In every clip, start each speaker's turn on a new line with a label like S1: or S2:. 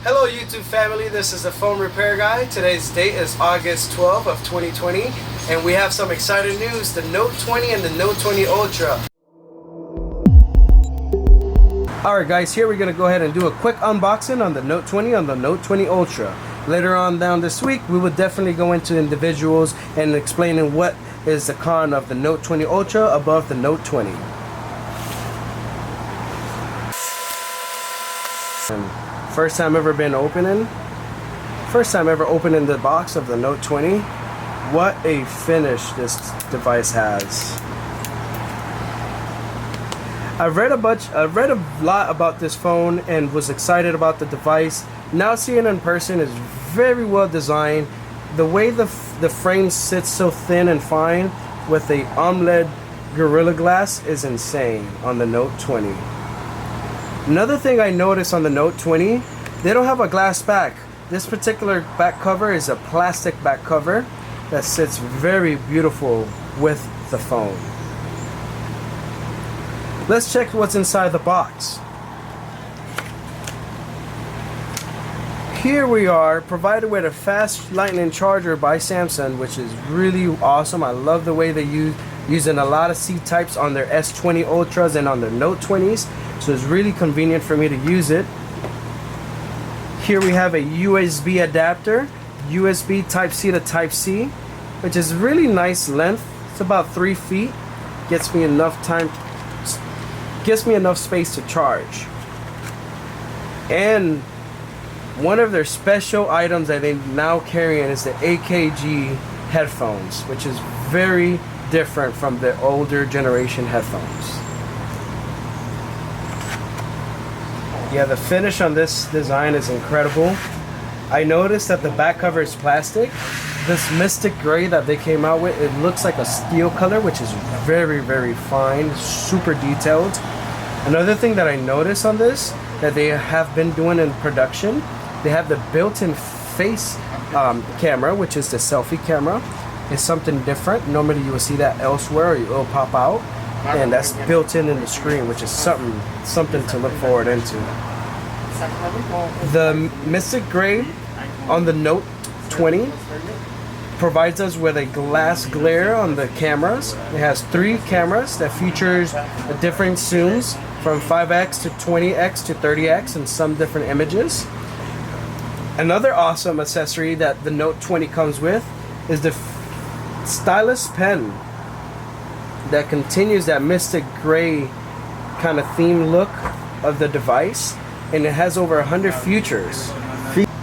S1: Hello YouTube family, this is the phone repair guy. Today's date is August 12th of 2020 and we have some exciting news, the Note 20 and the Note 20 Ultra. Alright guys, here we're going to go ahead and do a quick unboxing on the Note 20 and the Note 20 Ultra. Later on down this week, we will definitely go into individuals and explaining what is the con of the Note 20 Ultra above the Note 20. First time ever opening the box of the Note 20. What a finish this device has. I've read a lot about this phone and was excited about the device. Now seeing it in person is very well designed. The way the frame sits so thin and fine with the AMOLED Gorilla Glass is insane on the Note 20. Another thing I noticed on the Note 20, they don't have a glass back. This particular back cover is a plastic back cover that sits very beautiful with the phone. Let's check what's inside the box. Here we are, provided with a fast lightning charger by Samsung, which is really awesome. I love the way they using a lot of C types on their S20 Ultras and on their Note 20s. So it's really convenient for me to use it. Here we have a USB adapter, USB Type-C to Type-C, which is really nice length. It's about 3 feet. Gets me enough space to charge. And one of their special items that they now carrying is the AKG headphones, which is very different from the older generation headphones. Yeah, the finish on this design is incredible. I noticed that the back cover is plastic. This Mystic Gray that they came out with, it looks like a steel color, which is very, very fine, super detailed. Another thing that I noticed on this, that they have been doing in production, they have the built-in face camera, which is the selfie camera. It's something different. Normally you will see that elsewhere, or it will pop out. And that's built in the screen, which is something to look forward into. The Mystic Gray on the Note 20 provides us with a glass glare on the cameras. It has 3 cameras that features different zooms from 5x to 20x to 30x and some different images. Another awesome accessory that the Note 20 comes with is the stylus pen that continues that Mystic Gray kind of theme look of the device, and it has over 100 features.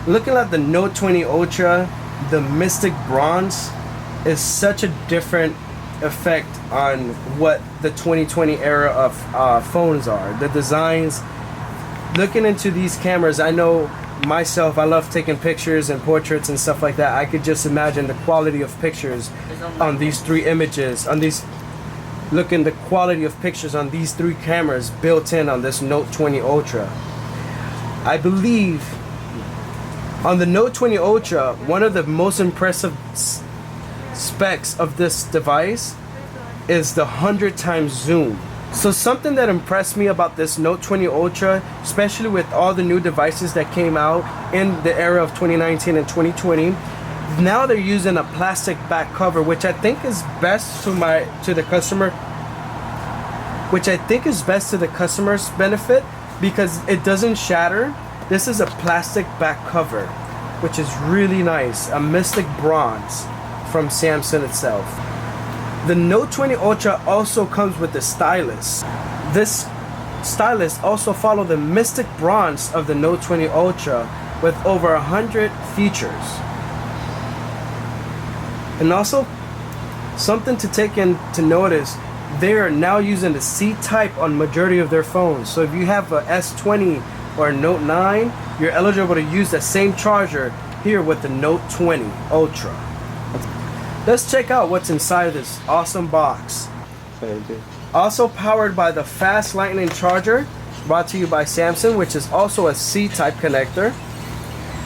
S1: Looking at the Note 20 Ultra, the Mystic Bronze is such a different effect on what the 2020 era of phones are. The designs, looking into these cameras, I know myself, I love taking pictures and portraits and stuff like that. I could just imagine the quality of pictures on these 3 images, the quality of pictures on these 3 cameras built in on this Note 20 Ultra. I believe on the Note 20 Ultra, one of the most impressive specs of this device is the 100 times zoom. So something that impressed me about this Note 20 Ultra, especially with all the new devices that came out in the era of 2019 and 2020, now they're using a plastic back cover, which I think is best to the customer's benefit, because it doesn't shatter. This is a plastic back cover, which is really nice. A Mystic Bronze from Samsung itself. The Note 20 Ultra also comes with the stylus. This stylus also follows the Mystic Bronze of the Note 20 Ultra with over 100 features. And also, something to take into notice, they are now using the C type on majority of their phones. So if you have a S20 or a Note 9, you're eligible to use the same charger here with the Note 20 Ultra. Let's check out what's inside this awesome box. Also powered by the fast lightning charger, brought to you by Samsung, which is also a C type connector.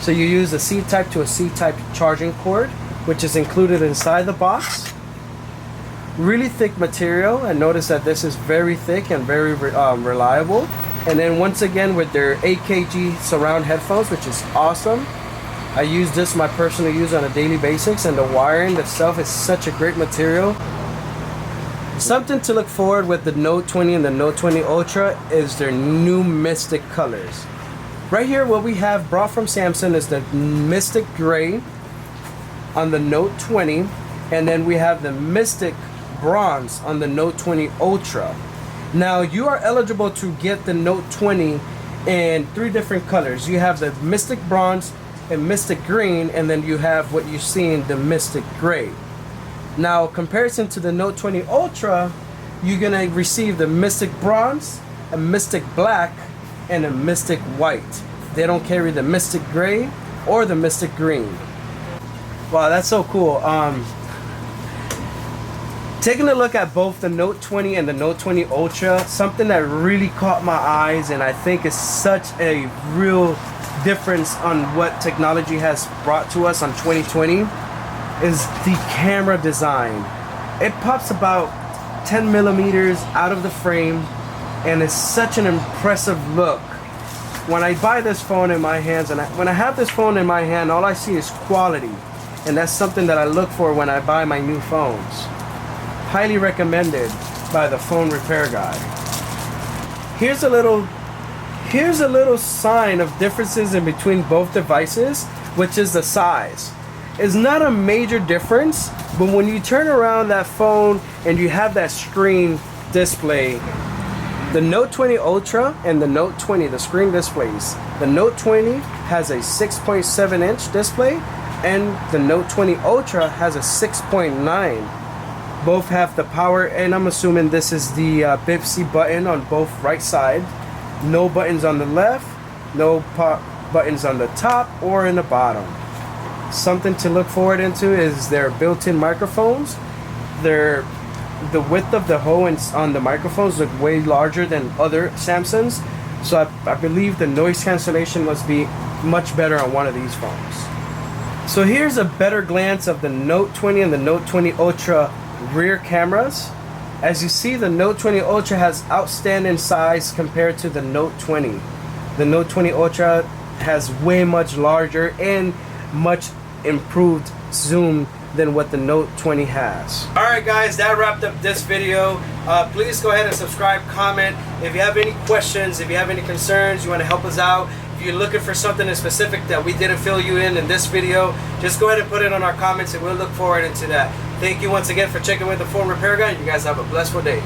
S1: So you use a C type to a C type charging cord, which is included inside the box. Really thick material, and notice that this is very thick and very reliable. And then once again with their AKG surround headphones, which is awesome. I use this my personal use on a daily basis, and the wiring itself is such a great material. Something to look forward with the Note 20 and the Note 20 Ultra is their new Mystic colors. Right here, what we have brought from Samsung is the Mystic Gray on the Note 20, and then we have the Mystic Bronze on the Note 20 Ultra. Now you are eligible to get the Note 20 in 3 different colors. You have the Mystic Bronze and Mystic Green, and then you have what you see in the Mystic Gray. Now, comparison to the Note 20 Ultra, you're gonna receive the Mystic Bronze, a Mystic Black, and a Mystic White. They don't carry the Mystic Gray or the Mystic Green. Wow, that's so cool. Taking a look at both the Note 20 and the Note 20 Ultra, something that really caught my eyes and I think is such a real difference on what technology has brought to us on 2020 is the camera design. It pops about 10 millimeters out of the frame and it's such an impressive look. When I buy this phone in my hands, and when I have this phone in my hand, all I see is quality, and that's something that I look for when I buy my new phones. Highly recommended by the phone repair guy. Here's a little sign of differences in between both devices, which is the size. It's not a major difference, but when you turn around that phone and you have that screen display, the Note 20 Ultra and the Note 20, the screen displays, the Note 20 has a 6.7 inch display and the Note 20 Ultra has a 6.9. Both have the power, and I'm assuming this is the Bixby button on both right side. No buttons on the left, no buttons on the top or in the bottom. Something to look forward into is their built-in microphones. The width of the hole on the microphones look way larger than other Samsungs, so I believe the noise cancellation must be much better on one of these phones. So here's a better glance of the Note 20 and the Note 20 Ultra rear cameras. As you see, the Note 20 Ultra has outstanding size compared to the Note 20. The Note 20 Ultra has way much larger and much improved zoom than what the Note 20 has. Alright guys, that wrapped up this video. Please go ahead and subscribe, comment. If you have any questions, if you have any concerns, you want to help us out, if you're looking for something in specific that we didn't fill you in this video, just go ahead and put it on our comments and we'll look forward into that. Thank you once again for checking with the phone repair guy. You guys have a blessed day.